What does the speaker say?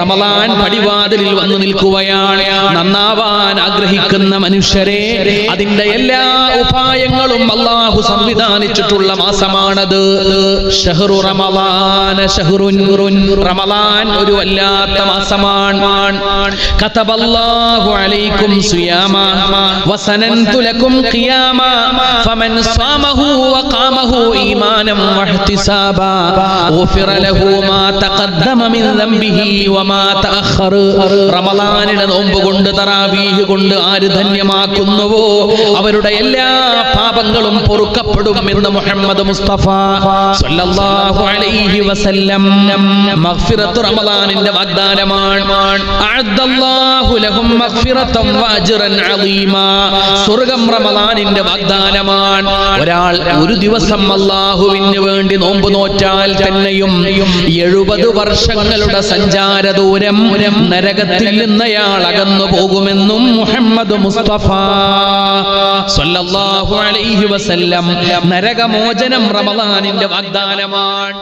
റമളാൻ പടിവാതിലിൽ വന്നു നിൽക്കുകയാണ്. നന്നാവാൻ ആഗ്രഹിക്കുന്ന മനുഷ്യരെ, അതിന്റെ എല്ലാ ഉപായങ്ങളും അല്ലാഹു സംവിധാനിച്ചിട്ടുള്ള മാസമാണത്. ഷഹ്റു റമളാന ഷഹ്റുൻ, റമളാൻ ഒരു വല്ലാത്ത മാസമാണ്. കതബല്ലാഹു അലൈക്കും സിയാമ വസനന്തു ലക്കും ഖിയാമ ഫമൻ സാമഹു വഖാമഹു ഈമാനം വഹ്തിസാബാ ഗുഫിറ ലഹു മാ തഖദ്ദമ മിൻ ദംബിഹി വമാ തഅഖർ. റമളാനിലെ നോമ്പ് കൊണ്ട് തറാവീഹ് കൊണ്ട് ആര് ധന്യമാക്കുന്നുവോ അവരുടെ എല്ലാ പാപങ്ങളും പൊറുക്കപ്പെടും എന്ന് മുഹമ്മദ് മുസ്തഫ സല്ലല്ലാഹു അലൈഹി വസല്ലം. മഗ്ഫിറത്ത് റമളാനിന്റെ വാഗ്ദാനമാണ്. അഅദ്ദല്ലാഹു ലഹും മഗ്ഫിറതൻ വഅജ്റൻ അളീമാ. സ്വർഗ്ഗം റമളാനിന്റെ വാഗ്ദാനമാണ്. ഒരാൾ ഒരു ദിവസം അല്ലാഹുവിന് വേണ്ടി നോമ്പ് നോറ്റാൽ തന്നെയും 70 വർഷങ്ങളുടെ സഞ്ചാര ദൂരം നരകത്തിൽ നിന്നയാൾ അകന്നു പോകുമെന്നും മുഹമ്മദ് മുസ്തഫ സല്ലല്ലാഹു അലൈഹി വസല്ലം. നരകമോചനം റമളാനിന്റെ വാഗ്ദാനമാണ്.